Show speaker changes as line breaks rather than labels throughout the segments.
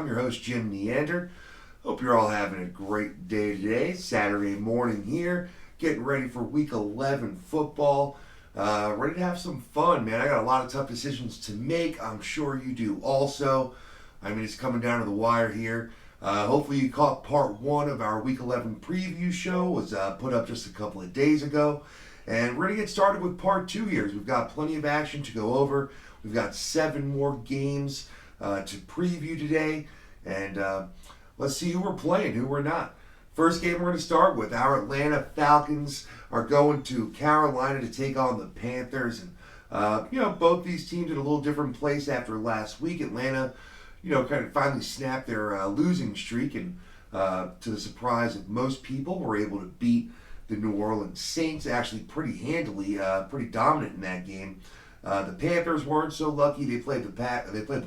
I'm your host, Jim Neander. Hope you're all having a great day today. Saturday morning here, getting ready for Week 11 football. Ready to have some fun, man. I got a lot of tough decisions to make. I'm sure you do also. I mean, it's coming down to the wire here. Hopefully you caught part one of our Week 11 preview show. It was put up just a couple of days ago. And we're going to get started with part two here. We've got plenty of action to go over. We've got 7 more games to preview today. And let's see who we're playing, who we're not. First game we're going to start with, our Atlanta Falcons are going to Carolina to take on the Panthers. And, both these teams in a little different place after last week. Atlanta, kind of finally snapped their losing streak. And to the surprise of most people, were able to beat the New Orleans Saints actually pretty handily, pretty dominant in that game. The Panthers weren't so lucky. They played the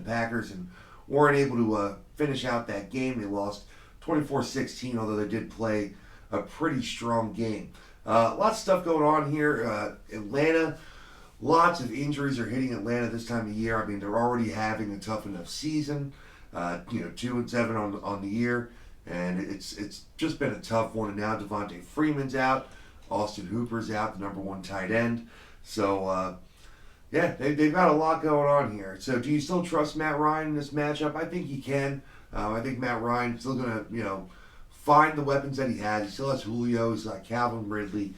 Packers and weren't able to finish out that game. They lost 24-16, although they did play a pretty strong game. Lots of stuff going on here. Atlanta, lots of injuries are hitting Atlanta this time of year. I mean, they're already having a tough enough season. 2-7 on the year. And it's just been a tough one. And now Devontae Freeman's out. Austin Hooper's out, the number 1 tight end. So, they've got a lot going on here. So do you still trust Matt Ryan in this matchup? I think he can. I think Matt Ryan's still going to, find the weapons that he has. He still has Julio. He's got Calvin Ridley.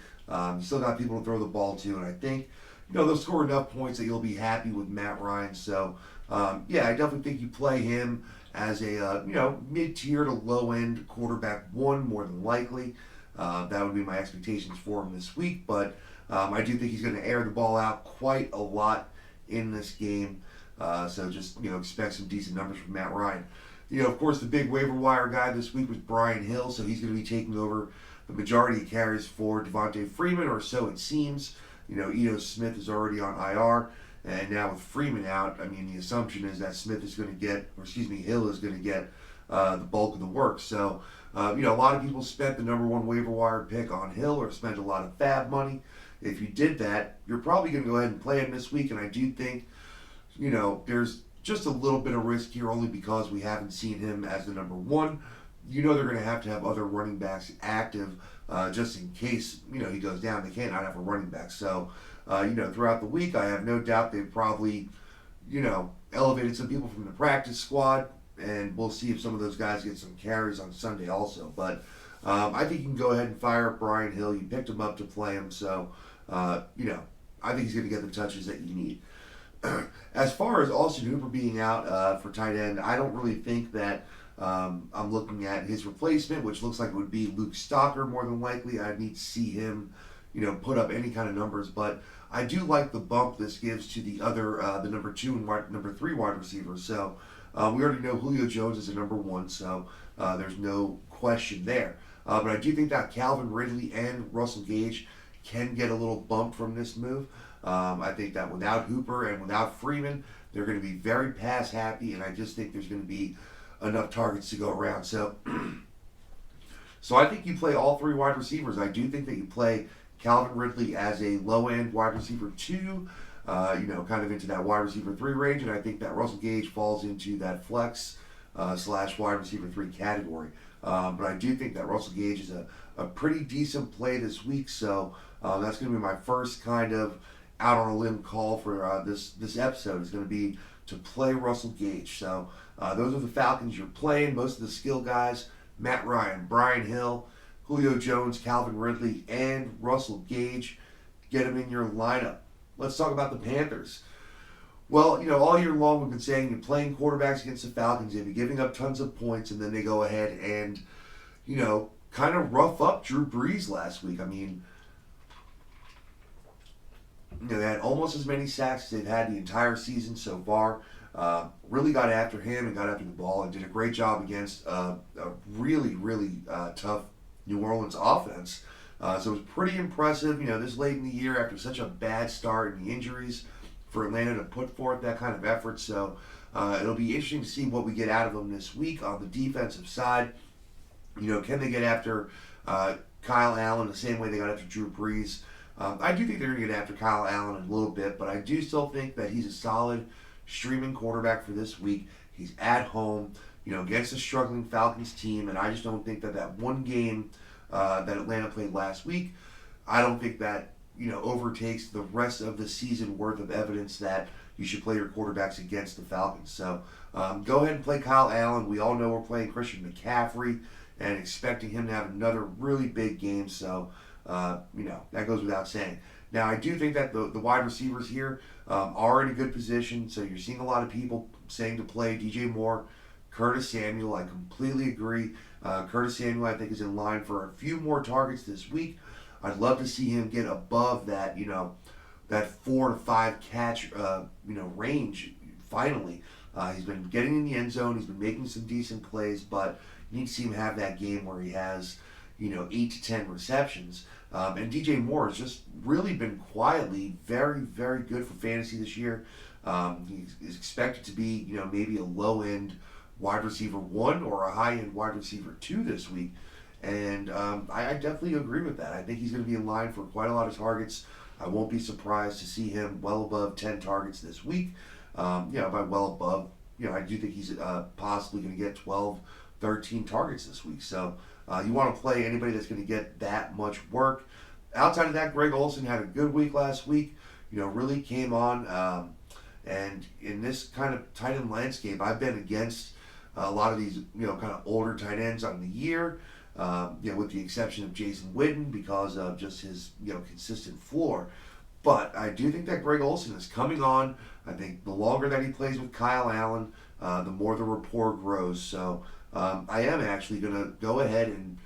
He's still got people to throw the ball to. And I think, they'll score enough points that you'll be happy with Matt Ryan. So, I definitely think you play him as a mid-tier to low-end quarterback one, more than likely. That would be my expectations for him this week. But I do think he's going to air the ball out quite a lot in this game. So just expect some decent numbers from Matt Ryan. Of course, the big waiver wire guy this week was Brian Hill, so he's going to be taking over the majority of carries for Devontae Freeman, or so it seems. Ito Smith is already on IR. And now with Freeman out, I mean, the assumption is that Hill is going to get the bulk of the work. So, a lot of people spent the number 1 waiver wire pick on Hill or spent a lot of fab money. If you did that, you're probably going to go ahead and play him this week. And I do think, there's just a little bit of risk here only because we haven't seen him as the number 1. They're going to have other running backs active just in case, he goes down. They can't not have a running back. So, throughout the week, I have no doubt they've probably, elevated some people from the practice squad, and we'll see if some of those guys get some carries on Sunday also. But I think you can go ahead and fire up Brian Hill. You picked him up to play him, so, I think he's going to get the touches that you need. As far as Austin Hooper being out for tight end, I don't really think that I'm looking at his replacement, which looks like it would be Luke Stalker more than likely. I need to see him put up any kind of numbers, but I do like the bump this gives to the other, the number 2 and number 3 wide receivers. So we already know Julio Jones is a number 1, so there's no question there. But I do think that Calvin Ridley and Russell Gage can get a little bump from this move. I think that without Hooper and without Freeman, they're going to be very pass happy, and I just think there's going to be enough targets to go around. So, so I think you play all 3 wide receivers. I do think that you play Calvin Ridley as a low-end wide receiver 2, kind of into that wide receiver 3 range, and I think that Russell Gage falls into that flex / wide receiver 3 category. But I do think that Russell Gage is a pretty decent play this week, so that's going to be my first kind of out on a limb call for this episode. Is going to be to play Russell Gage. So those are the Falcons you're playing. Most of the skill guys: Matt Ryan, Brian Hill, Julio Jones, Calvin Ridley, and Russell Gage. Get them in your lineup. Let's talk about the Panthers. Well, all year long we've been saying you're playing quarterbacks against the Falcons. They've been giving up tons of points, and then they go ahead and, kind of rough up Drew Brees last week. I mean, they had almost as many sacks as they've had the entire season so far. Really got after him and got after the ball and did a great job against a really, really tough New Orleans offense. So it was pretty impressive, this late in the year after such a bad start and the injuries for Atlanta to put forth that kind of effort. So it'll be interesting to see what we get out of them this week on the defensive side. Can they get after Kyle Allen the same way they got after Drew Brees? I do think they're going to get after Kyle Allen a little bit, but I do still think that he's a solid streaming quarterback for this week. He's at home. against a struggling Falcons team, and I just don't think that one game that Atlanta played last week, I don't think that overtakes the rest of the season worth of evidence that you should play your quarterbacks against the Falcons. So go ahead and play Kyle Allen. We all know we're playing Christian McCaffrey and expecting him to have another really big game. So that goes without saying. Now I do think that the wide receivers here are in a good position. So you're seeing a lot of people saying to play DJ Moore, Curtis Samuel. I completely agree. Curtis Samuel, I think, is in line for a few more targets this week. I'd love to see him get above that, that 4 to 5 catch, range. Finally, he's been getting in the end zone. He's been making some decent plays, but you need to see him have that game where he has, 8 to 10 receptions. And DJ Moore has just really been quietly very, very good for fantasy this year. He's expected to be, maybe a low end wide receiver 1 or a high end wide receiver 2 this week. And I definitely agree with that. I think he's going to be in line for quite a lot of targets. I won't be surprised to see him well above 10 targets this week. By well above, I do think he's possibly going to get 12, 13 targets this week. So you want to play anybody that's going to get that much work. Outside of that, Greg Olsen had a good week last week. Really came on. And in this kind of tight end landscape, I've been against a lot of these, kind of older tight ends on the year. With the exception of Jason Witten because of just his, consistent floor. But I do think that Greg Olsen is coming on. I think the longer that he plays with Kyle Allen, the more the rapport grows. So I am actually going to go ahead and,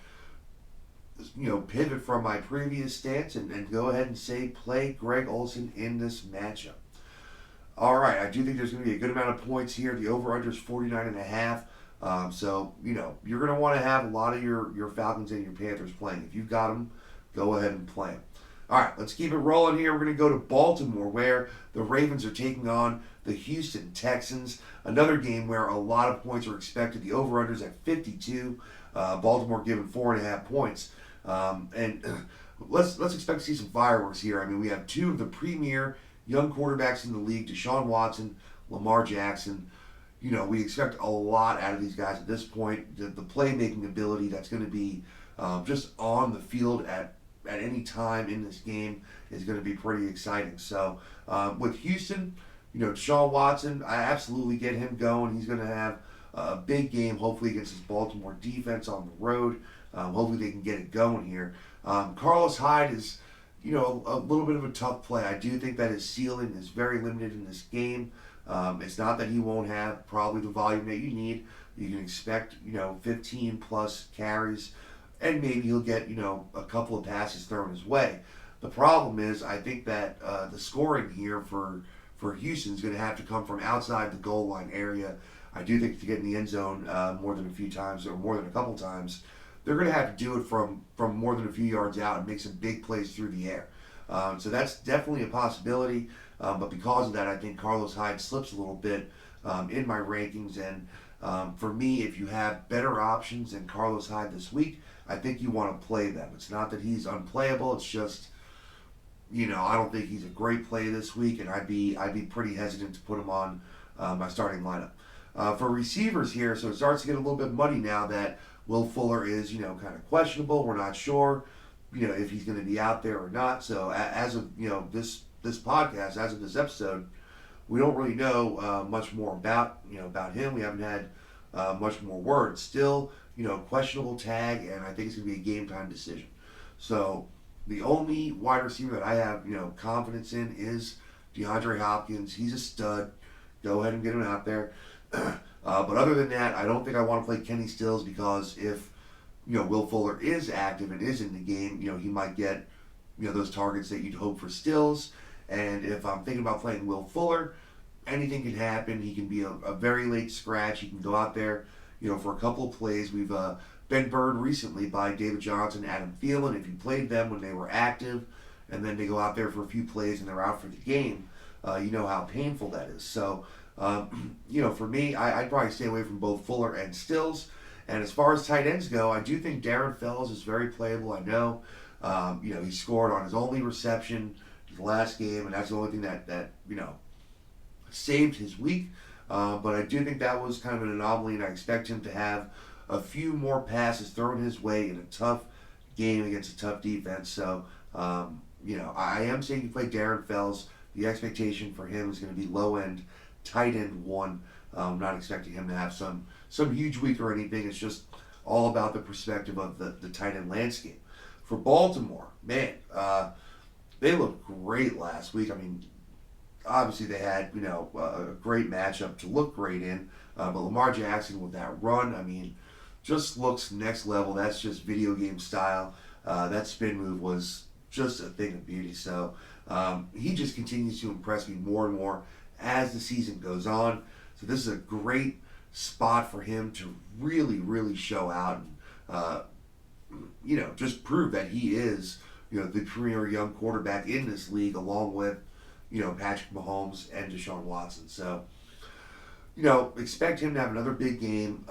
pivot from my previous stance and go ahead and say play Greg Olsen in this matchup. All right, I do think there's going to be a good amount of points here. The over-under is 49.5. So, you're going to want to have a lot of your Falcons and your Panthers playing. If you've got them, go ahead and play them. All right, let's keep it rolling here. We're going to go to Baltimore, where the Ravens are taking on the Houston Texans. Another game where a lot of points are expected. The over-under is at 52. Baltimore given 4.5 points. And let's expect to see some fireworks here. I mean, we have two of the premier young quarterbacks in the league, Deshaun Watson, Lamar Jackson. We expect a lot out of these guys at this point. The playmaking ability that's going to be just on the field at any time in this game is going to be pretty exciting. So with Houston, Deshaun Watson, I absolutely get him going. He's going to have a big game, hopefully against this Baltimore defense on the road. Hopefully they can get it going here. Carlos Hyde is, a little bit of a tough play. I do think that his ceiling is very limited in this game. It's not that he won't have probably the volume that you need. You can expect, 15 plus carries, and maybe he'll get, a couple of passes thrown his way. The problem is, I think that the scoring here for Houston is going to have to come from outside the goal line area. I do think to get in the end zone more than a few times, or more than a couple times, they're going to have to do it from more than a few yards out and make some big plays through the air. So that's definitely a possibility. But because of that, I think Carlos Hyde slips a little bit in my rankings. And for me, if you have better options than Carlos Hyde this week, I think you want to play them. It's not that he's unplayable. It's just, I don't think he's a great play this week, and I'd be pretty hesitant to put him on my starting lineup. For receivers here, so it starts to get a little bit muddy now that Will Fuller is, kind of questionable. We're not sure, if he's going to be out there or not. So as of, this podcast, as of this episode, we don't really know much more about him. We haven't had much more word. Still, questionable tag, and I think it's going to be a game time decision. So the only wide receiver that I have, confidence in is DeAndre Hopkins. He's a stud. Go ahead and get him out there. But other than that, I don't think I want to play Kenny Stills because if, Will Fuller is active and is in the game, he might get, those targets that you'd hope for Stills. And if I'm thinking about playing Will Fuller, anything can happen. He can be a very late scratch. He can go out there, for a couple of plays. We've been burned recently by David Johnson, Adam Thielen. If you played them when they were active, and then they go out there for a few plays and they're out for the game, you know how painful that is. So, for me, I'd probably stay away from both Fuller and Stills. And as far as tight ends go, I do think Darren Fells is very playable. I know, he scored on his only reception the last game, and that's the only thing that saved his week. But I do think that was kind of an anomaly, and I expect him to have a few more passes thrown his way in a tough game against a tough defense. So, I am saying you play Darren Fells. The expectation for him is going to be low end, tight end one. I'm not expecting him to have some huge week or anything. It's just all about the perspective of the tight end landscape. For Baltimore, man, they looked great last week. I mean, obviously they had a great matchup to look great in, but Lamar Jackson with that run, I mean, just looks next level. That's just video game style. That spin move was just a thing of beauty. So he just continues to impress me more and more as the season goes on. So this is a great spot for him to really, really show out and just prove that he is the premier young quarterback in this league, along with Patrick Mahomes and Deshaun Watson. So expect him to have another big game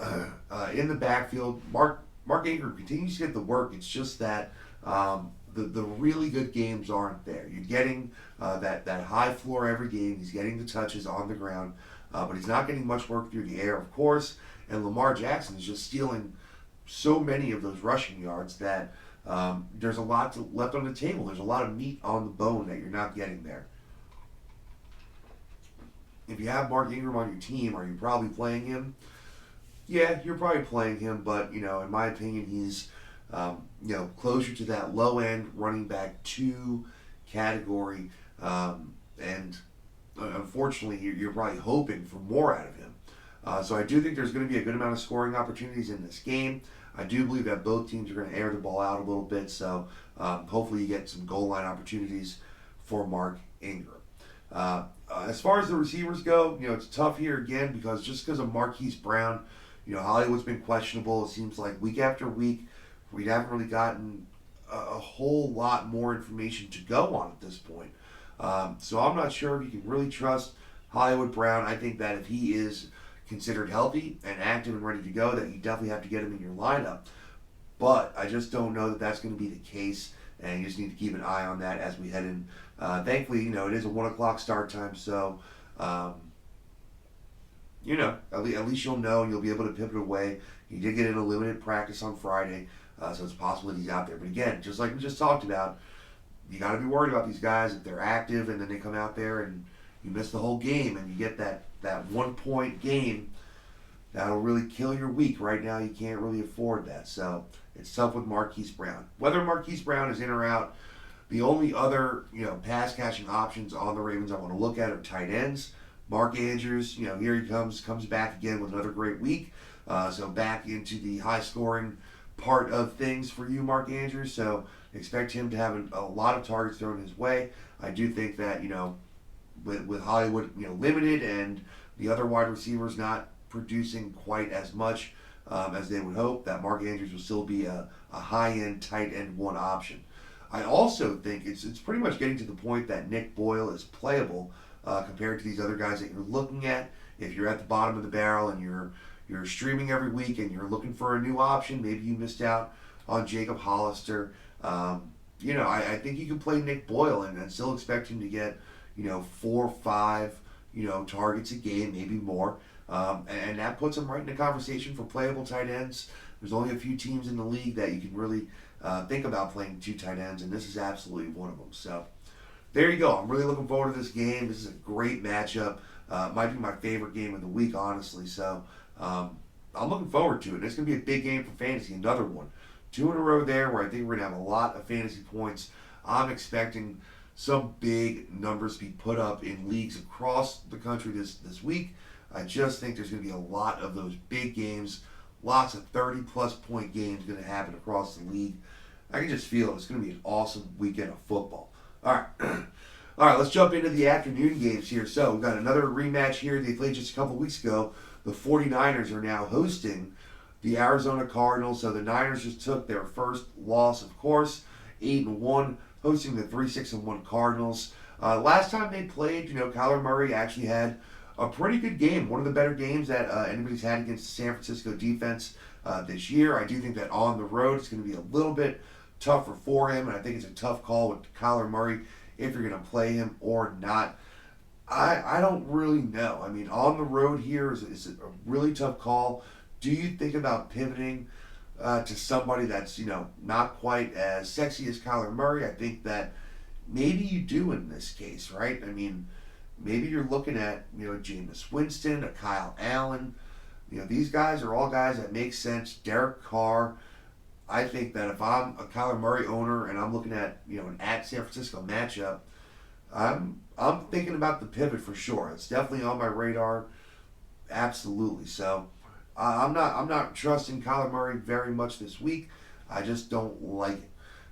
in the backfield. Mark Ingram continues to get the work. It's just that the really good games aren't there. You're getting that high floor every game. He's getting the touches on the ground, but he's not getting much work through the air, of course. And Lamar Jackson is just stealing so many of those rushing yards that there's a lot left on the table. There's a lot of meat on the bone that you're not getting there. If you have Mark Ingram on your team, are you probably playing him? Yeah, you're probably playing him, but in my opinion, he's closer to that low end running back 2 category, and unfortunately, you're probably hoping for more out of him. So I do think there's going to be a good amount of scoring opportunities in this game. I do believe that both teams are going to air the ball out a little bit, so hopefully you get some goal line opportunities for Mark Ingram. As far as the receivers go, it's tough here again because of Marquise Brown, Hollywood's been questionable. It seems like week after week, we haven't really gotten a whole lot more information to go on at this point. So I'm not sure if you can really trust Hollywood Brown. I think that if he is considered healthy and active and ready to go, that you definitely have to get him in your lineup. But I just don't know that that's going to be the case, and you just need to keep an eye on that as we head in. Thankfully, it is a 1 o'clock start time, so at least you'll know and you'll be able to pivot away. He did get in a limited practice on Friday, so it's possible that he's out there. But again, just like we just talked about, you got to be worried about these guys if they're active and then they come out there and you miss the whole game and you get that 1 point game. That'll really kill your week. Right now, you can't really afford that. So it's tough with Marquise Brown. Whether Marquise Brown is in or out, the only other pass catching options on the Ravens I want to look at are tight ends. Mark Andrews, here he comes back again with another great week. So back into the high scoring part of things for you, Mark Andrews. So expect him to have a lot of targets thrown his way. I do think that with Hollywood limited and the other wide receivers not producing quite as much as they would hope, that Mark Andrews will still be a high-end tight end 1 option. I also think it's pretty much getting to the point that Nick Boyle is playable compared to these other guys that you're looking at. If you're at the bottom of the barrel and you're streaming every week and you're looking for a new option, maybe you missed out on Jacob Hollister. I think you can play Nick Boyle and still expect him to get 4 or 5 targets a game, maybe more. And that puts him right in the conversation for playable tight ends. There's only a few teams in the league that you can really think about playing 2 tight ends, and this is absolutely one of them. So there you go. I'm really looking forward to this game. This is a great matchup. Might be my favorite game of the week, honestly. So I'm looking forward to it. It's going to be a big game for fantasy. Another one. 2 in a row there where I think we're going to have a lot of fantasy points. I'm expecting some big numbers to be put up in leagues across the country this week. I just think there's going to be a lot of those big games, lots of 30-plus point games going to happen across the league. I can just feel it. It's going to be an awesome weekend of football. All right. All right, let's jump into the afternoon games here. So we've got another rematch here. They played just a couple weeks ago. The 49ers are now hosting the Arizona Cardinals. So the Niners just took their first loss, of course, 8-1, hosting the 3-6-1 Cardinals. Last time they played, Kyler Murray actually had a pretty good game. One of the better games that anybody's had against the San Francisco defense this year. I do think that on the road it's going to be a little bit tougher for him, and I think it's a tough call with Kyler Murray if you're going to play him or not. I don't really know. I mean, on the road here is a really tough call. Do you think about pivoting to somebody that's, not quite as sexy as Kyler Murray? I think that maybe you do in this case, right? I mean, maybe you're looking at, Jameis Winston, a Kyle Allen. These guys are all guys that make sense. Derek Carr. I think that if I'm a Kyler Murray owner and I'm looking at, an at San Francisco matchup, I'm thinking about the pivot for sure. It's definitely on my radar. Absolutely. So I'm not trusting Kyler Murray very much this week. I just don't like it.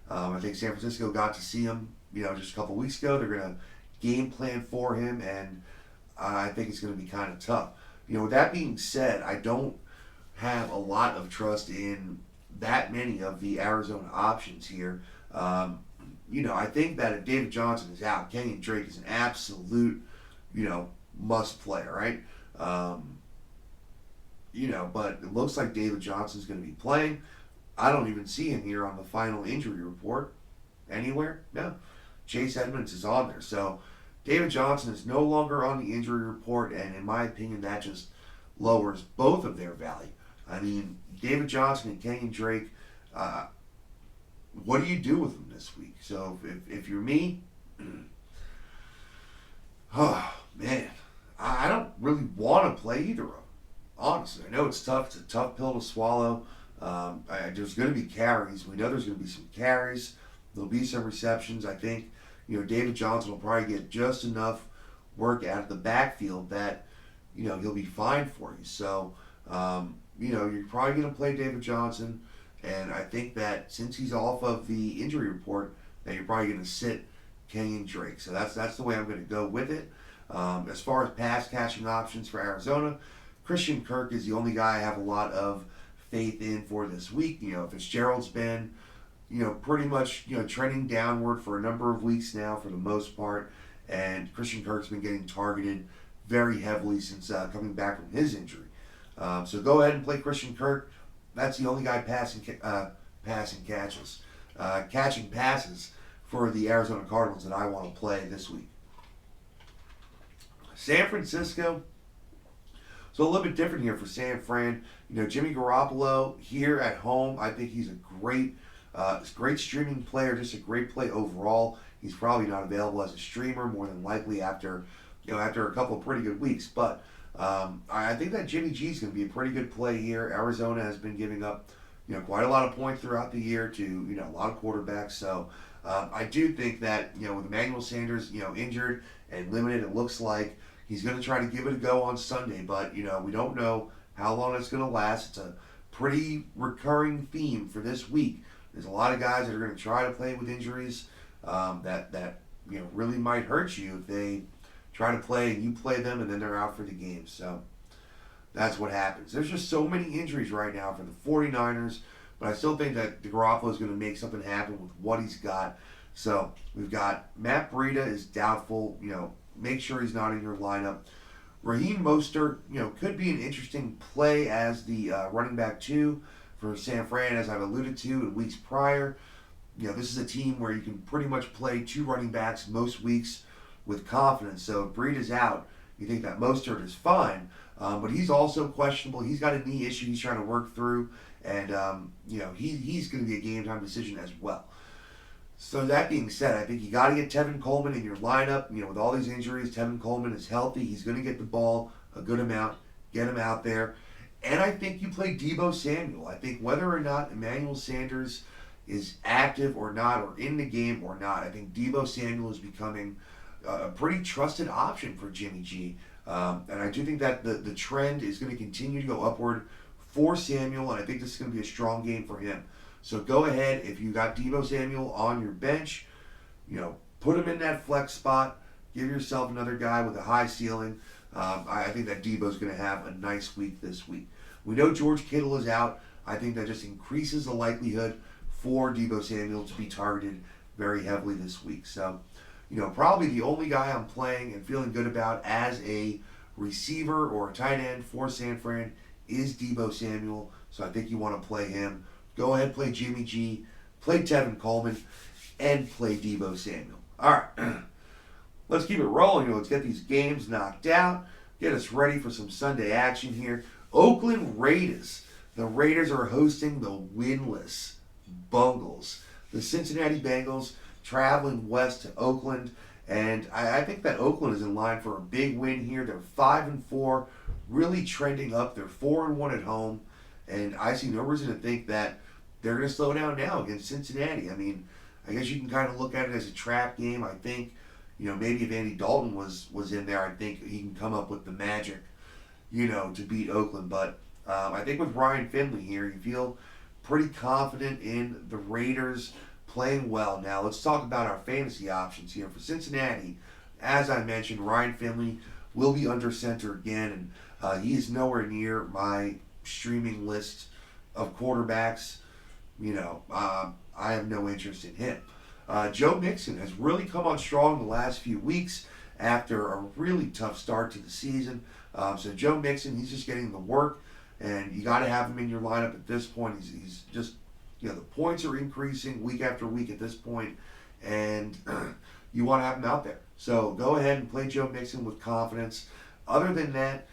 I think San Francisco got to see him, just a couple weeks ago. They're gonna game plan for him, and I think it's gonna be kind of tough. With that being said, I don't have a lot of trust in that many of the Arizona options here. I think that if David Johnson is out, Kenyon Drake is an absolute, must play, right? But it looks like David Johnson's going to be playing. I don't even see him here on the final injury report anywhere. No. Chase Edmonds is on there. So David Johnson is no longer on the injury report, and in my opinion, that just lowers both of their value. I mean, David Johnson and Kenyon Drake, what do you do with them this week? So if you're me, oh man, I don't really want to play either of them. Honestly, I know it's tough. It's a tough pill to swallow. There's going to be carries. We know there's going to be some carries. There'll be some receptions. I think David Johnson will probably get just enough work out of the backfield that he'll be fine for you. So you're probably going to play David Johnson. And I think that since he's off of the injury report, that you're probably going to sit Kenyon Drake. So that's the way I'm going to go with it. As far as pass catching options for Arizona, Christian Kirk is the only guy I have a lot of faith in for this week. Fitzgerald's been, pretty much, trending downward for a number of weeks now for the most part. And Christian Kirk's been getting targeted very heavily since coming back from his injury. So go ahead and play Christian Kirk. That's the only guy catching passes for the Arizona Cardinals that I want to play this week. San Francisco. So a little bit different here for San Fran. Jimmy Garoppolo here at home. I think he's a great streaming player. Just a great play overall. He's probably not available as a streamer more than likely after a couple of pretty good weeks, but. I think that Jimmy G is going to be a pretty good play here. Arizona has been giving up, quite a lot of points throughout the year to, a lot of quarterbacks. So I do think that, with Emmanuel Sanders, injured and limited, it looks like he's going to try to give it a go on Sunday. But, we don't know how long it's going to last. It's a pretty recurring theme for this week. There's a lot of guys that are going to try to play with injuries that really might hurt you if they try to play and you play them and then they're out for the game. So that's what happens. There's just so many injuries right now for the 49ers, but I still think that Garoppolo is going to make something happen with what he's got. So we've got Matt Breida is doubtful. Make sure he's not in your lineup. Raheem Mostert, could be an interesting play as the running back 2 for San Fran, as I've alluded to in weeks prior. This is a team where you can pretty much play 2 running backs most weeks with confidence. So if Breed is out, you think that Mostert is fine, but he's also questionable. He's got a knee issue he's trying to work through, and he's going to be a game time decision as well. So that being said, I think you got to get Tevin Coleman in your lineup. With all these injuries, Tevin Coleman is healthy. He's going to get the ball a good amount, get him out there. And I think you play Deebo Samuel. I think whether or not Emmanuel Sanders is active or not, or in the game or not, I think Deebo Samuel is becoming a pretty trusted option for Jimmy G. And I do think that the trend is going to continue to go upward for Samuel, and I think this is going to be a strong game for him. So go ahead, if you got Deebo Samuel on your bench, put him in that flex spot, give yourself another guy with a high ceiling. I think that Deebo's going to have a nice week this week. We know George Kittle is out. I think that just increases the likelihood for Deebo Samuel to be targeted very heavily this week. So, probably the only guy I'm playing and feeling good about as a receiver or a tight end for San Fran is Deebo Samuel. So I think you want to play him. Go ahead, play Jimmy G, play Tevin Coleman, and play Deebo Samuel. All right. let's keep it rolling. Let's get these games knocked out. Get us ready for some Sunday action here. Oakland Raiders. The Raiders are hosting the winless Bungles. The Cincinnati Bengals traveling west to Oakland. And I think that Oakland is in line for a big win here. They're 5-4, really trending up. They're 4-1 at home. And I see no reason to think that they're going to slow down now against Cincinnati. I mean, I guess you can kind of look at it as a trap game. I think, maybe if Andy Dalton was in there, I think he can come up with the magic, to beat Oakland. But I think with Ryan Finley here, you feel pretty confident in the Raiders playing well. Now, let's talk about our fantasy options here. For Cincinnati, as I mentioned, Ryan Finley will be under center again, and he is nowhere near my streaming list of quarterbacks. I have no interest in him. Joe Mixon has really come on strong the last few weeks after a really tough start to the season. So Joe Mixon, he's just getting the work, and you got to have him in your lineup at this point. He's just, the points are increasing week after week at this point, and you want to have him out there. So go ahead and play Joe Mixon with confidence. Other than that,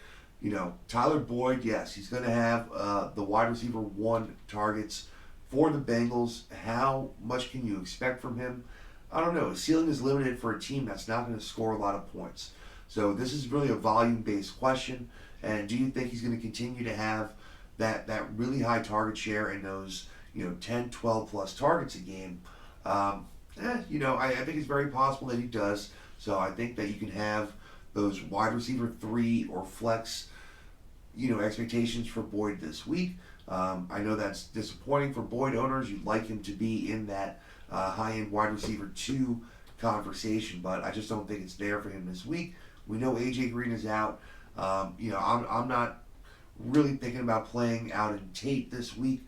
Tyler Boyd, yes, he's going to have the wide receiver 1 targets for the Bengals. How much can you expect from him? I don't know. His ceiling is limited for a team that's not going to score a lot of points. So this is really a volume-based question. And do you think he's going to continue to have that really high target share in those 10, 12 plus targets a game? I think it's very possible that he does. So I think that you can have those wide receiver 3 or flex expectations for Boyd this week. I know that's disappointing for Boyd owners. You'd like him to be in that high-end wide receiver 2 conversation, but I just don't think it's there for him this week. We know A.J. Green is out. I'm not really thinking about playing out in Tate this week.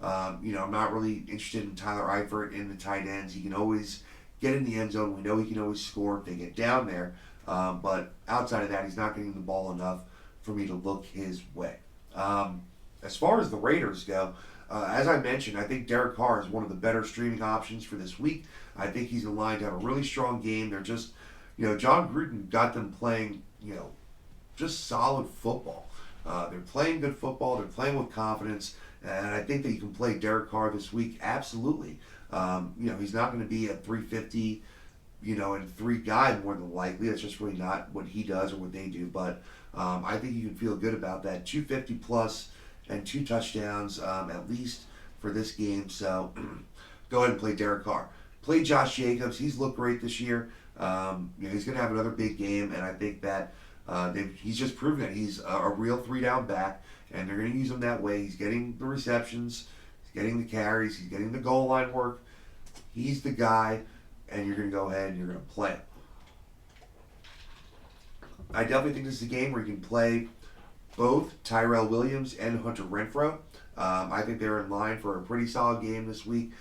I'm not really interested in Tyler Eifert in the tight ends. He can always get in the end zone. We know he can always score if they get down there. But outside of that, he's not getting the ball enough for me to look his way. As far as the Raiders go, as I mentioned, I think Derek Carr is one of the better streaming options for this week. I think he's in line to have a really strong game. They're just, John Gruden got them playing, just solid football. They're playing good football. They're playing with confidence. And I think that you can play Derek Carr this week, absolutely. He's not going to be a 350, and 3 guy more than likely. That's just really not what he does or what they do. But I think you can feel good about that. 250 plus and 2 touchdowns at least for this game. So go ahead and play Derek Carr. Play Josh Jacobs. He's looked great this year. He's going to have another big game, and I think that he's just proven that he's a real 3-down back, and they're going to use him that way. He's getting the receptions, he's getting the carries, he's getting the goal line work. He's the guy, and you're going to go ahead and you're going to play him. I definitely think this is a game where you can play both Tyrell Williams and Hunter Renfrow. I think they're in line for a pretty solid game this week.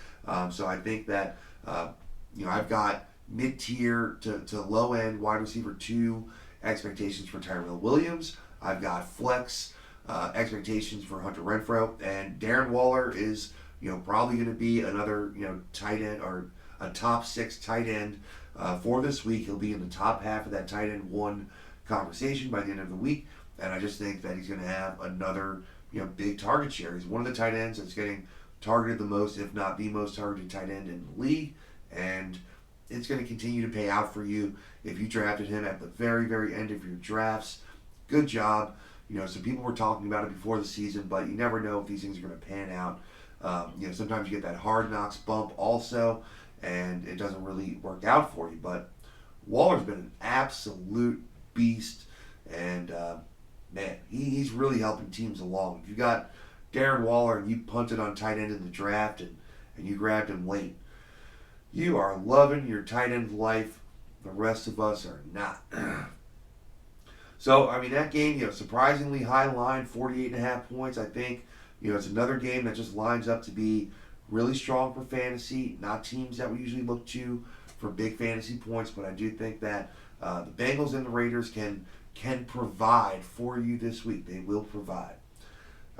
So I think that, I've got mid-tier to low-end wide receiver 2 expectations for Tyrell Williams. I've got flex expectations for Hunter Renfrow. And Darren Waller is, probably going to be another, tight end or a top 6 tight end for this week. He'll be in the top half of that tight end 1 conversation by the end of the week. And I just think that he's going to have another, big target share. He's one of the tight ends that's getting targeted the most, if not the most targeted tight end in the league. And it's going to continue to pay out for you if you drafted him at the very, very end of your drafts. Good job. Some people were talking about it before the season, but you never know if these things are going to pan out. Sometimes you get that hard knocks bump also, and it doesn't really work out for you. But Waller's been an absolute beast, and man, he's really helping teams along. If you got Darren Waller and you punted on tight end in the draft and you grabbed him late, you are loving your tight end life. The rest of us are not. So, that game, surprisingly high line, 48.5 points. I think, it's another game that just lines up to be really strong for fantasy. Not teams that we usually look to for big fantasy points, but I do think that the Bengals and the Raiders can provide for you this week. They will provide.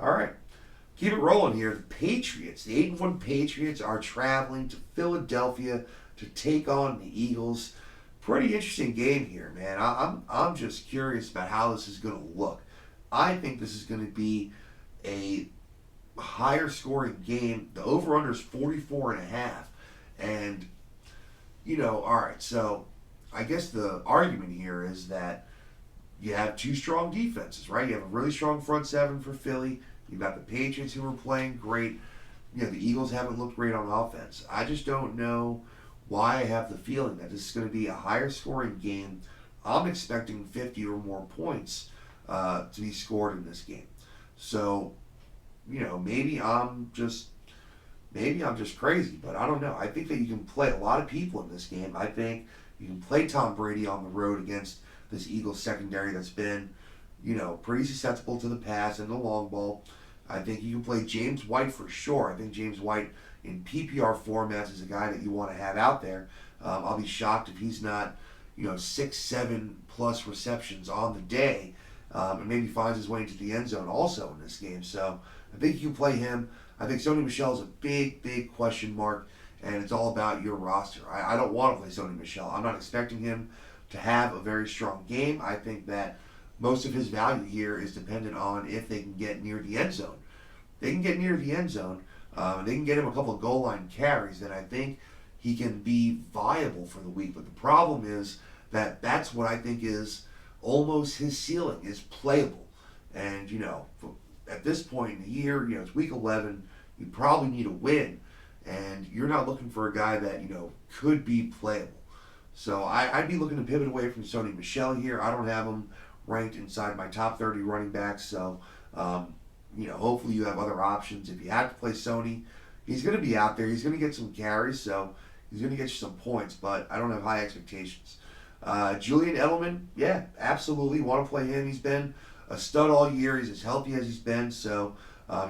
All right. Keep it rolling here. The Patriots, the 8-1 Patriots are traveling to Philadelphia to take on the Eagles. Pretty interesting game here, man. I'm just curious about how this is going to look. I think this is going to be a higher scoring game. The over under is 44.5. And, all right, so I guess the argument here is that you have two strong defenses, right? You have a really strong front seven for Philly. You've got the Patriots who are playing great. The Eagles haven't looked great on offense. I just don't know why I have the feeling that this is going to be a higher scoring game. I'm expecting 50 or more points to be scored in this game. So, maybe I'm just crazy, but I don't know. I think that you can play a lot of people in this game. I think you can play Tom Brady on the road against this Eagles secondary that's been, pretty susceptible to the pass and the long ball. I think you can play James White for sure. I think James White in PPR formats is a guy that you want to have out there. I'll be shocked if he's not, 6, 7 plus receptions on the day, and maybe finds his way into the end zone also in this game. So I think you play him. I think Sony Michel's a big, big question mark, and it's all about your roster. I don't want to play Sony Michel. I'm not expecting him to have a very strong game. I think that most of his value here is dependent on if they can get near the end zone. They can get near the end zone. They can get him a couple of goal line carries, then I think he can be viable for the week. But the problem is that that's what I think is almost his ceiling, is playable. And, at this point in the year, it's week 11, you probably need a win. And you're not looking for a guy that, could be playable. So I'd be looking to pivot away from Sony Michel here. I don't have him ranked inside my top 30 running backs. So, hopefully you have other options. If you have to play Sony, he's going to be out there. He's going to get some carries, so he's going to get you some points, but I don't have high expectations. Julian Edelman, yeah, absolutely. Want to play him. He's been a stud all year. He's as healthy as he's been, so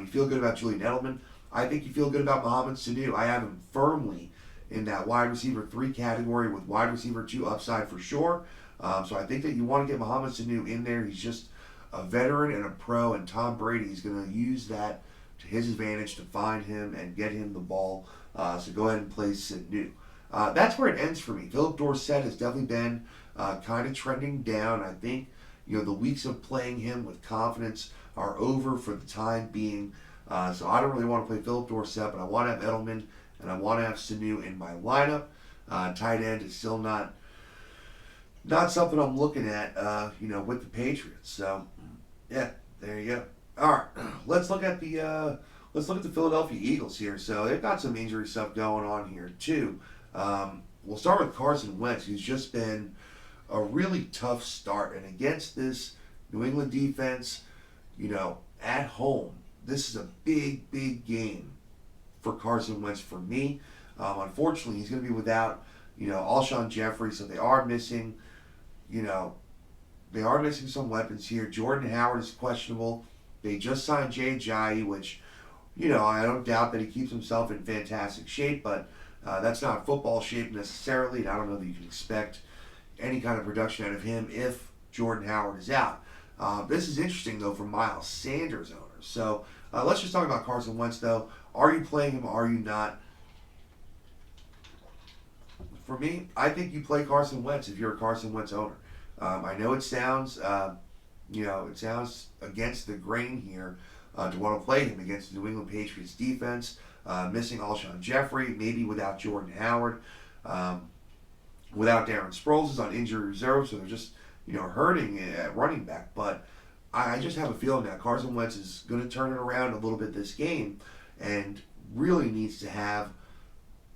you feel good about Julian Edelman. I think you feel good about Mohamed Sanu. I have him firmly in that wide receiver 3 category with wide receiver 2 upside for sure. So I think that you want to get Mohamed Sanu in there. He's just a veteran and a pro, and Tom Brady is going to use that to his advantage to find him and get him the ball. So go ahead and play Sanu. That's where it ends for me. Philip Dorsett has definitely been kind of trending down. I think the weeks of playing him with confidence are over for the time being. So I don't really want to play Philip Dorsett, but I want to have Edelman and I want to have Sanu in my lineup. Tight end is still not something I'm looking at, with the Patriots. So yeah, there you go. All right, let's look at the Philadelphia Eagles here. So they've got some injury stuff going on here too. We'll start with Carson Wentz, who's just been a really tough start, and against this New England defense, at home, this is a big, big game for Carson Wentz for me. Unfortunately, he's going to be without, Alshon Jeffrey, so they are missing, some weapons here. Jordan Howard is questionable. They just signed Jay Ajayi, which, I don't doubt that he keeps himself in fantastic shape, but that's not football shape necessarily, and I don't know that you can expect any kind of production out of him if Jordan Howard is out. This is interesting, though, for Miles Sanders owners. So let's just talk about Carson Wentz, though. Are you playing him or are you not? For me, I think you play Carson Wentz if you're a Carson Wentz owner. I know it sounds, against the grain here to want to play him against the New England Patriots defense, missing Alshon Jeffrey, maybe without Jordan Howard, without Darren Sproles is on injury reserve, so they're just hurting at running back. But I just have a feeling that Carson Wentz is going to turn it around a little bit this game, and really needs to have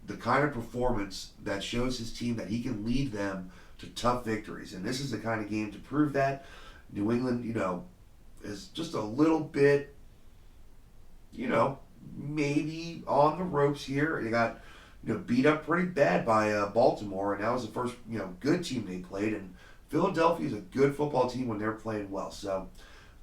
the kind of performance that shows his team that he can lead them to tough victories. And this is the kind of game to prove that. New England, is just a little bit, maybe on the ropes here. They got, beat up pretty bad by Baltimore, and that was the first, good team they played. And Philadelphia is a good football team when they're playing well. So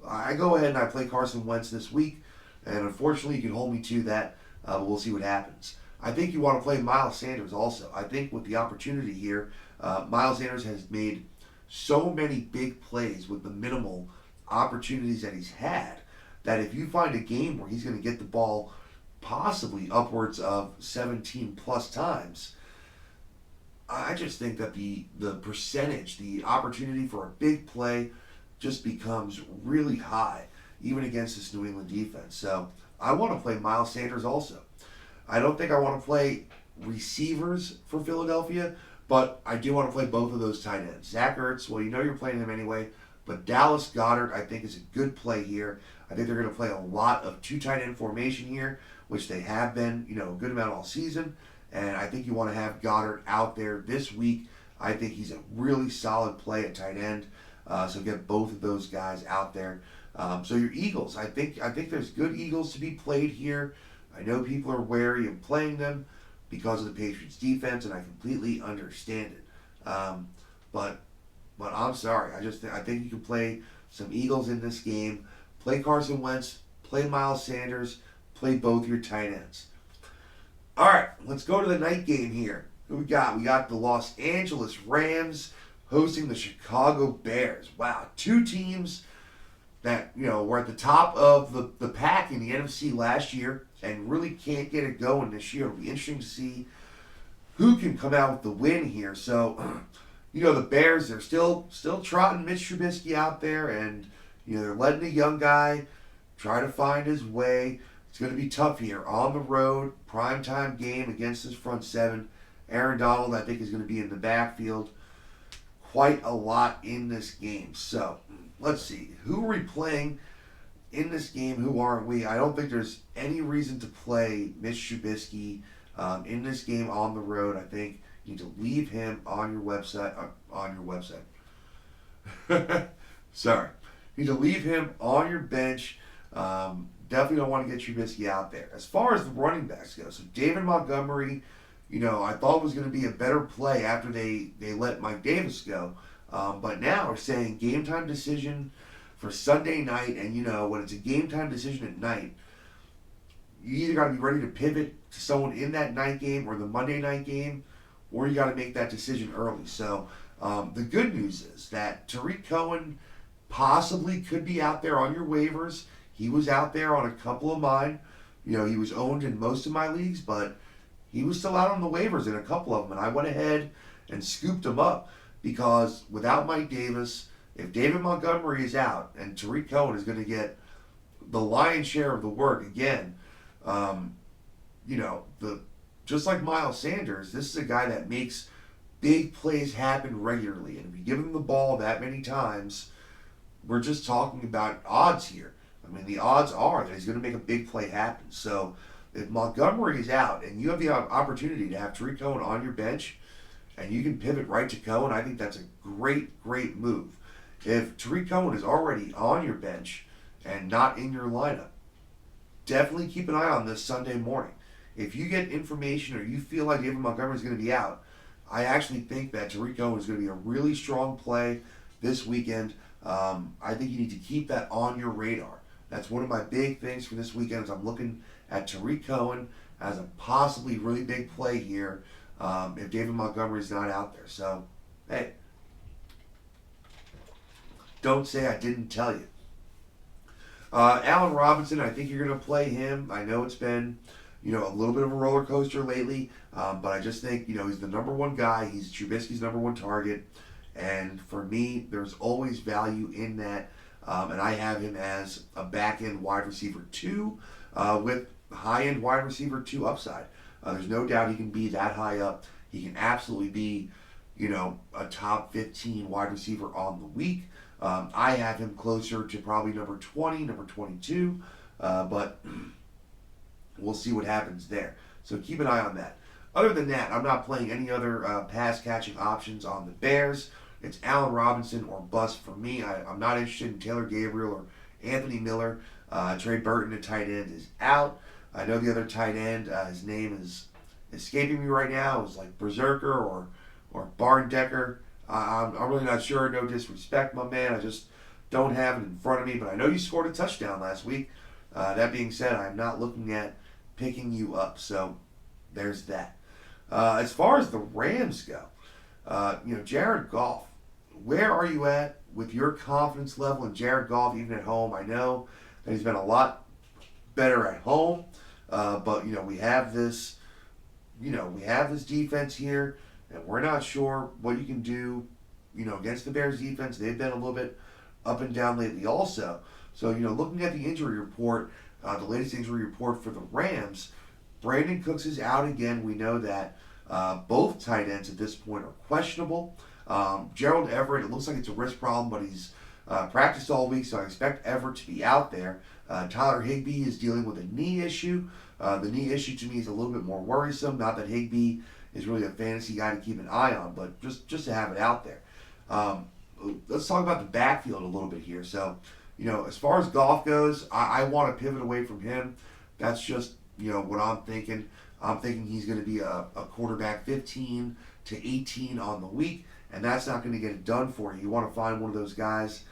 I go ahead and I play Carson Wentz this week, and unfortunately you can hold me to that, but we'll see what happens. I think you want to play Miles Sanders also. I think with the opportunity here, Miles Sanders has made so many big plays with the minimal opportunities that he's had, that if you find a game where he's going to get the ball possibly upwards of 17 plus times, I just think that the percentage, the opportunity for a big play, just becomes really high, even against this New England defense. So I want to play Miles Sanders also. I don't think I want to play receivers for Philadelphia, but I do want to play both of those tight ends. Zach Ertz, well, you know you're playing him anyway, but Dallas Goedert, I think, is a good play here. I think they're going to play a lot of two tight end formation here, which they have been, a good amount all season. And I think you want to have Goddard out there this week. I think he's a really solid play at tight end. So get both of those guys out there. So your Eagles, I think there's good Eagles to be played here. I know people are wary of playing them because of the Patriots defense, and I completely understand it. But I'm sorry. I think you can play some Eagles in this game. Play Carson Wentz. Play Miles Sanders. Play both your tight ends. All right, let's go to the night game here. Who we got? We got the Los Angeles Rams hosting the Chicago Bears. Wow, two teams that were at the top of the pack in the NFC last year and really can't get it going this year. It'll be interesting to see who can come out with the win here. So, the Bears, they're still trotting Mitch Trubisky out there, and they're letting the young guy try to find his way. It's going to be tough here on the road, primetime game against this front seven. Aaron Donald, I think, is going to be in the backfield quite a lot in this game. So, let's see. Who are we playing in this game? Who aren't we? I don't think there's any reason to play Mitch Trubisky in this game on the road. I think you need to leave him on your website. Sorry. You need to leave him on your bench. Definitely don't want to get Trubisky out there. As far as the running backs go, so David Montgomery, I thought was going to be a better play after they let Mike Davis go. But now we're saying game time decision for Sunday night. And, when it's a game time decision at night, you either got to be ready to pivot to someone in that night game or the Monday night game, or you got to make that decision early. So the good news is that Tariq Cohen possibly could be out there on your waivers. He was out there on a couple of mine. He was owned in most of my leagues, but he was still out on the waivers in a couple of them. And I went ahead and scooped him up because without Mike Davis, if David Montgomery is out and Tariq Cohen is going to get the lion's share of the work again, just like Miles Sanders, this is a guy that makes big plays happen regularly. And if you give him the ball that many times, we're just talking about odds here. I mean, the odds are that he's going to make a big play happen. So if Montgomery is out and you have the opportunity to have Tariq Cohen on your bench and you can pivot right to Cohen, I think that's a great, great move. If Tariq Cohen is already on your bench and not in your lineup, definitely keep an eye on this Sunday morning. If you get information or you feel like David Montgomery is going to be out, I actually think that Tariq Cohen is going to be a really strong play this weekend. I think you need to keep that on your radar. That's one of my big things for this weekend is I'm looking at Tariq Cohen as a possibly really big play here if David Montgomery is not out there. So, hey, don't say I didn't tell you. Allen Robinson, I think you're going to play him. I know it's been, a little bit of a roller coaster lately, but I just think, he's the number one guy. He's Trubisky's number one target. And for me, there's always value in that. And I have him as a back-end wide receiver 2 with high-end wide receiver 2 upside. There's no doubt he can be that high up. He can absolutely be, a top 15 wide receiver on the week. I have him closer to probably number 20, number 22. But we'll see what happens there. So keep an eye on that. Other than that, I'm not playing any other pass-catching options on the Bears. It's Allen Robinson or bust for me. I'm not interested in Taylor Gabriel or Anthony Miller. Trey Burton, the tight end, is out. I know the other tight end, his name is escaping me right now. It was like Berserker or Barn Decker. I'm really not sure. No disrespect, my man. I just don't have it in front of me. But I know you scored a touchdown last week. That being said, I'm not looking at picking you up. So there's that. As far as the Rams go, Jared Goff, where are you at with your confidence level in Jared Goff, even at home? I know that he's been a lot better at home, but we have this defense here, and we're not sure what you can do, against the Bears defense. They've been a little bit up and down lately also. So, looking at the injury report, the latest injury report for the Rams, Brandon Cooks is out again. We know that both tight ends at this point are questionable. Gerald Everett, it looks like it's a wrist problem, but he's practiced all week, so I expect Everett to be out there. Tyler Higbee is dealing with a knee issue. The knee issue to me is a little bit more worrisome. Not that Higbee is really a fantasy guy to keep an eye on, but just to have it out there. Let's talk about the backfield a little bit here. So, as far as Goff goes, I want to pivot away from him. That's just, what I'm thinking. I'm thinking he's going to be a quarterback 15 to 18 on the week, and that's not going to get it done for you. You want to find one of those guys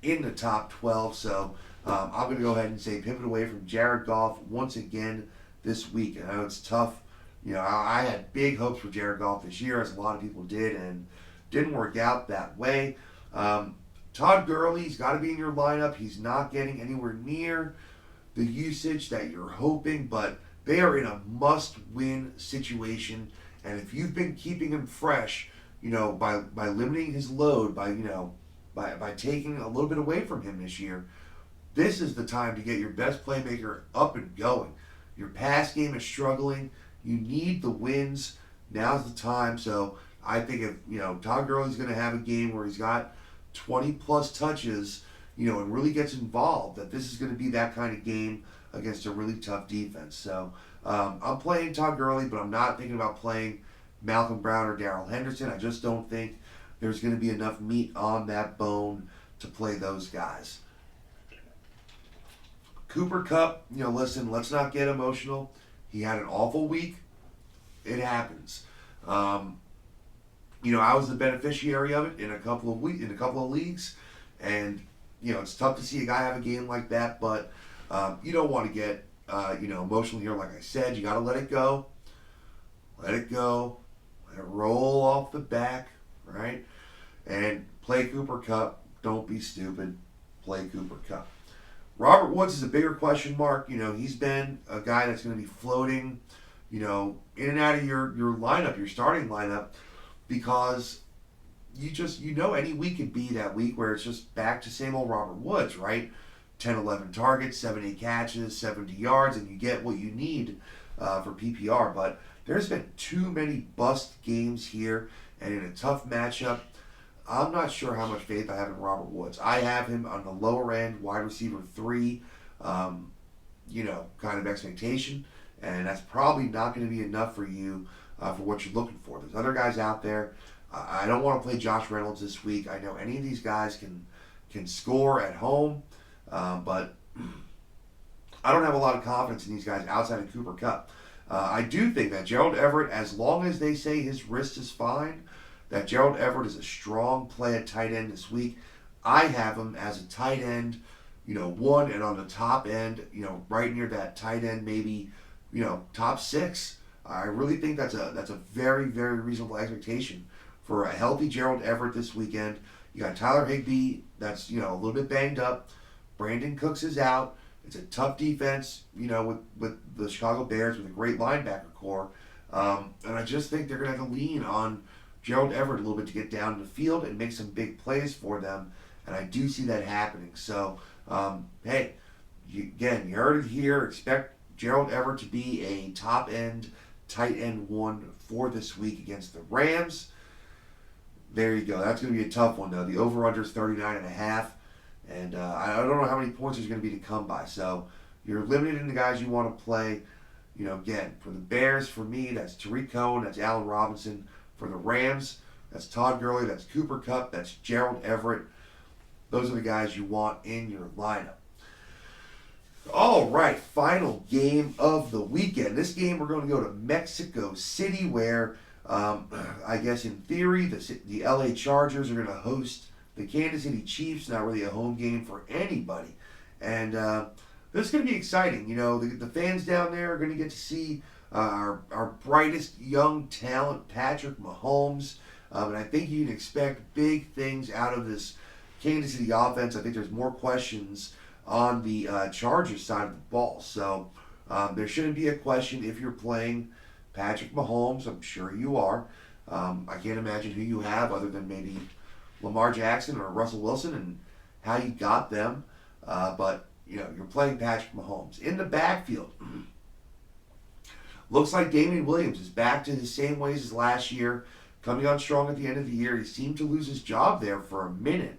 in the top 12. So I'm going to go ahead and say pivot away from Jared Goff once again this week. And I know it's tough. I had big hopes for Jared Goff this year, as a lot of people did, and didn't work out that way. Todd Gurley's got to be in your lineup. He's not getting anywhere near the usage that you're hoping, but they are in a must-win situation. And if you've been keeping him fresh, by limiting his load, by taking a little bit away from him this year, this is the time to get your best playmaker up and going. Your pass game is struggling. You need the wins. Now's the time. So I think if Todd Gurley's going to have a game where he's got 20 plus touches, and really gets involved, that this is going to be that kind of game against a really tough defense. So I'm playing Todd Gurley, but I'm not thinking about playing Malcolm Brown or Darrell Henderson. I just don't think there's going to be enough meat on that bone to play those guys. Cooper Kupp, listen, let's not get emotional. He had an awful week. It happens. I was the beneficiary of it in a couple of leagues, and it's tough to see a guy have a game like that. But you don't want to get emotional here. Like I said, you got to let it go. Let it go. Let it roll off the back, right? And play Cooper Kupp. Don't be stupid. Play Cooper Kupp. Robert Woods is a bigger question mark. He's been a guy that's going to be floating, in and out of your lineup, your starting lineup, because any week could be that week where it's just back to same old Robert Woods, right? 10, 11 targets, 7, 8 catches, 70 yards, and you get what you need for PPR. But there's been too many bust games here, and in a tough matchup, I'm not sure how much faith I have in Robert Woods. I have him on the lower end, wide receiver 3, kind of expectation, and that's probably not going to be enough for you for what you're looking for. There's other guys out there. I don't want to play Josh Reynolds this week. I know any of these guys can score at home, but I don't have a lot of confidence in these guys outside of Cooper Kupp. I do think that Gerald Everett, as long as they say his wrist is fine, that Gerald Everett is a strong play at tight end this week. I have him as a tight end, 1, and on the top end, right near that tight end, maybe, top 6. I really think that's a very, very reasonable expectation for a healthy Gerald Everett this weekend. You got Tyler Higbee, that's a little bit banged up. Brandon Cooks is out. It's a tough defense, with the Chicago Bears with a great linebacker core, and I just think they're going to have to lean on Gerald Everett a little bit to get down the field and make some big plays for them, and I do see that happening. So, hey, you heard it here. Expect Gerald Everett to be a top-end, tight end 1 for this week against the Rams. There you go. That's going to be a tough one, though. The over-under is 39.5, and I don't know how many points there's going to be to come by. So you're limited in the guys you want to play. Again, for the Bears, for me, that's Tariq Cohen, that's Allen Robinson. For the Rams, that's Todd Gurley, that's Cooper Kupp, that's Gerald Everett. Those are the guys you want in your lineup. All right, final game of the weekend. This game, we're going to go to Mexico City, where I guess in theory the LA Chargers are going to host the Kansas City Chiefs. Not really a home game for anybody. And this is going to be exciting. The fans down there are going to get to see our brightest young talent, Patrick Mahomes. And I think you can expect big things out of this Kansas City offense. I think there's more questions on the Chargers side of the ball. So there shouldn't be a question if you're playing Patrick Mahomes. I'm sure you are. I can't imagine who you have other than maybe Lamar Jackson or Russell Wilson and how you got them. But you're playing Patrick Mahomes in the backfield. Looks like Damian Williams is back to his same ways as last year, coming on strong at the end of the year. He seemed to lose his job there for a minute.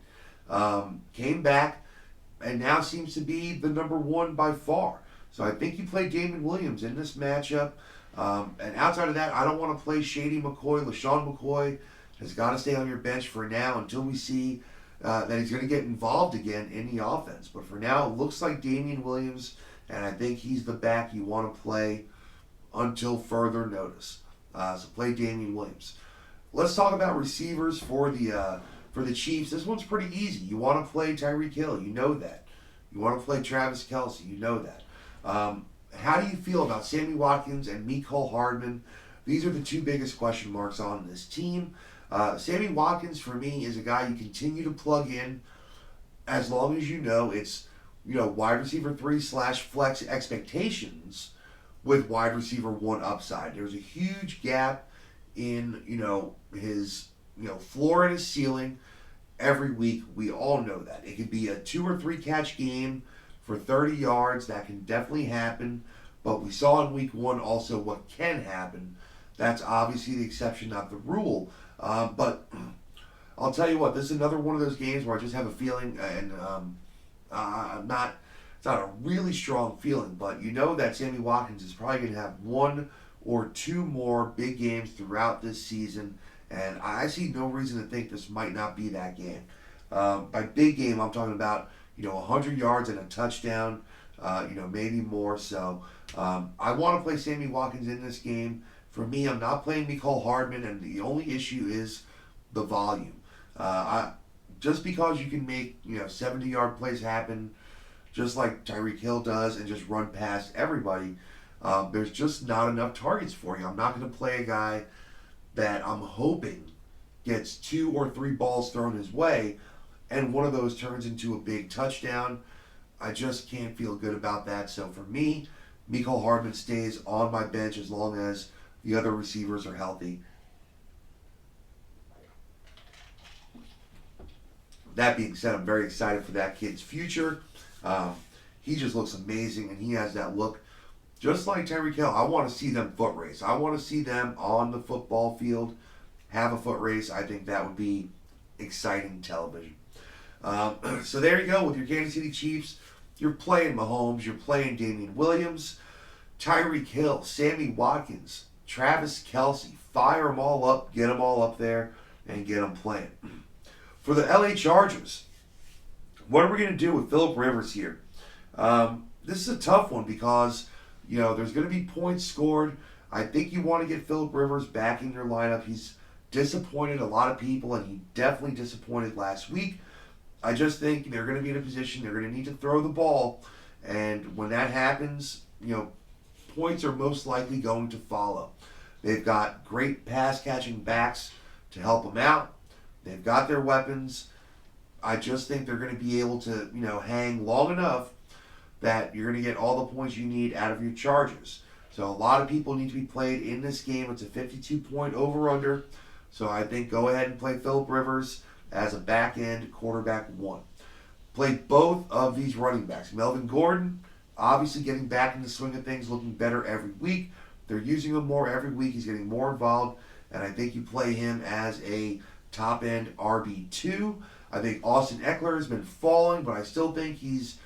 Came back and now seems to be the number one by far. So I think you play Damian Williams in this matchup. And outside of that, I don't want to play Shady McCoy. LaShawn McCoy has got to stay on your bench for now until we see that he's going to get involved again in the offense. But for now, it looks like Damian Williams, and I think he's the back you want to play until further notice. So play Damian Williams. Let's talk about receivers for the Chiefs. This one's pretty easy. You want to play Tyreek Hill. You know that. You want to play Travis Kelce. You know that. How do you feel about Sammy Watkins and Mecole Hardman? These are the two biggest question marks on this team. Sammy Watkins, for me, is a guy you continue to plug in as long as you know it's wide receiver 3/flex expectations with wide receiver 1 upside. There's a huge gap in his floor and his ceiling every week. We all know that. It could be a 2 or 3 catch game for 30 yards. That can definitely happen. But we saw in week 1 also what can happen. That's obviously the exception, not the rule. But I'll tell you what, this is another one of those games where I just have a feeling, and it's not a really strong feeling, but you know that Sammy Watkins is probably going to have 1 or 2 more big games throughout this season, and I see no reason to think this might not be that game. By big game, I'm talking about 100 yards and a touchdown, maybe more. So I want to play Sammy Watkins in this game. For me, I'm not playing Mecole Hardman, and the only issue is the volume. Just because you can make 70-yard plays happen, just like Tyreek Hill does, and just run past everybody, there's just not enough targets for you. I'm not going to play a guy that I'm hoping gets 2 or 3 balls thrown his way, and one of those turns into a big touchdown. I just can't feel good about that. So for me, Mecole Hardman stays on my bench as long as the other receivers are healthy. That being said, I'm very excited for that kid's future. He just looks amazing, and he has that look just like Tyreek Hill. I want to see them foot race. I want to see them on the football field have a foot race. I think that would be exciting television. So there you go with your Kansas City Chiefs. You're playing Mahomes. You're playing Damian Williams, Tyreek Hill, Sammy Watkins, Travis Kelce. Fire them all up. Get them all up there and get them playing. For the LA Chargers, what are we going to do with Phillip Rivers here? This is a tough one because, there's going to be points scored. I think you want to get Phillip Rivers back in your lineup. He's disappointed a lot of people, and he definitely disappointed last week. I just think they're going to be in a position, they're going to need to throw the ball, and when that happens, points are most likely going to follow. They've got great pass-catching backs to help them out. They've got their weapons. I just think they're going to be able to, hang long enough that you're going to get all the points you need out of your Chargers. So a lot of people need to be played in this game. It's a 52-point over-under. So I think go ahead and play Phillip Rivers as a back-end quarterback 1. Play both of these running backs. Melvin Gordon, obviously getting back in the swing of things, looking better every week. They're using him more every week. He's getting more involved. And I think you play him as a top-end RB2. I think Austin Eckler has been falling, but I still think he's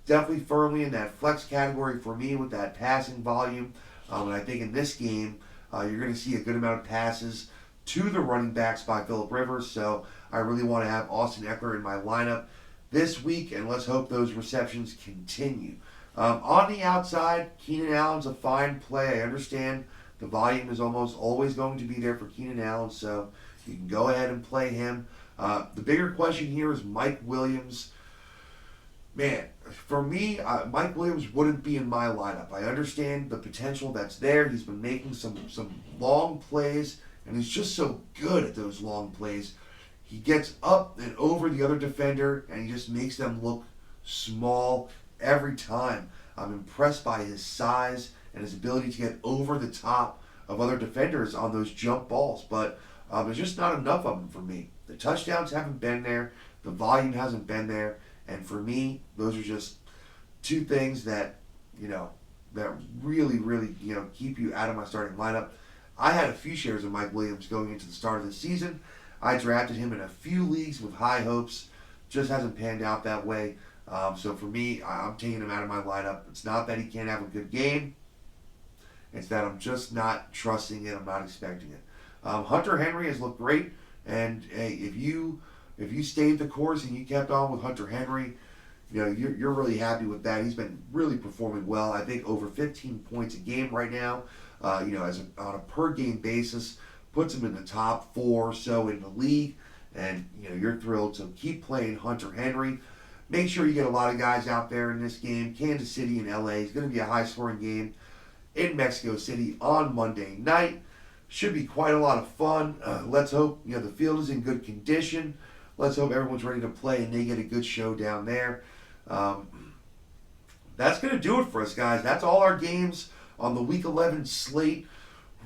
definitely firmly in that flex category for me with that passing volume. And I think in this game, you're going to see a good amount of passes to the running backs by Phillip Rivers. So I really want to have Austin Eckler in my lineup this week, and let's hope those receptions continue. On the outside, Keenan Allen's a fine play. I understand the volume is almost always going to be there for Keenan Allen, so you can go ahead and play him. The bigger question here is Mike Williams. Man, for me, Mike Williams wouldn't be in my lineup. I understand the potential that's there. He's been making some long plays, and he's just so good at those long plays. He gets up and over the other defender, and he just makes them look small every time. I'm impressed by his size and his ability to get over the top of other defenders on those jump balls. But There's just not enough of them for me. The touchdowns haven't been there. The volume hasn't been there. And for me, those are just two things that, that really, really, keep you out of my starting lineup. I had a few shares of Mike Williams going into the start of the season. I drafted him in a few leagues with high hopes. Just hasn't panned out that way. So for me, I'm taking him out of my lineup. It's not that he can't have a good game. It's that I'm just not trusting it. I'm not expecting it. Hunter Henry has looked great, and hey, if you stayed the course and you kept on with Hunter Henry, you're really happy with that. He's been really performing well. I think over 15 points a game right now. On a per game basis, puts him in the top 4 or so in the league, and you're thrilled. So keep playing Hunter Henry. Make sure you get a lot of guys out there in this game. Kansas City and LA is going to be a high scoring game in Mexico City on Monday night. Should be quite a lot of fun. Let's hope the field is in good condition. Let's hope everyone's ready to play and they get a good show down there. That's going to do it for us, guys. That's all our games on the Week 11 slate.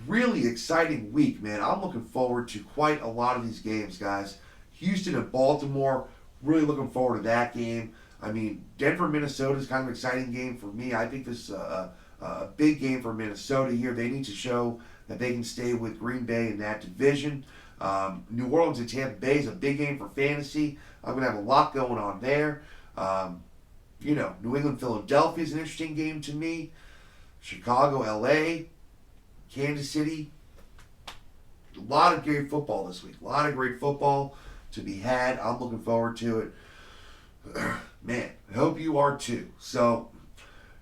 Really exciting week, man. I'm looking forward to quite a lot of these games, guys. Houston and Baltimore, really looking forward to that game. I mean, Denver, Minnesota is kind of an exciting game for me. I think this is a big game for Minnesota here. They need to show that they can stay with Green Bay in that division. New Orleans and Tampa Bay is a big game for fantasy. I'm going to have a lot going on there. New England, Philadelphia is an interesting game to me. Chicago, LA, Kansas City. A lot of great football this week. A lot of great football to be had. I'm looking forward to it. Man, I hope you are too. So,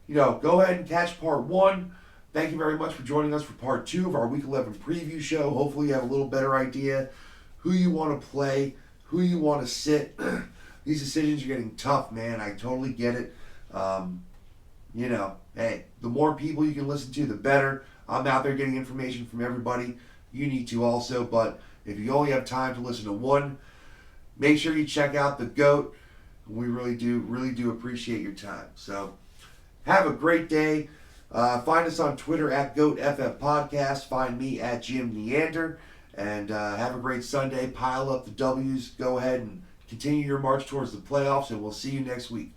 go ahead and catch part 1. Thank you very much for joining us for part 2 of our Week 11 preview show. Hopefully you have a little better idea who you want to play, who you want to sit. These decisions are getting tough, man. I totally get it. Hey, the more people you can listen to, the better. I'm out there getting information from everybody. You need to also, but if you only have time to listen to one, make sure you check out the GOAT. We really do appreciate your time. So have a great day. Find us on Twitter at GOATFF Podcast. Find me at Jim Neander. And have a great Sunday. Pile up the W's. Go ahead and continue your march towards the playoffs, and we'll see you next week.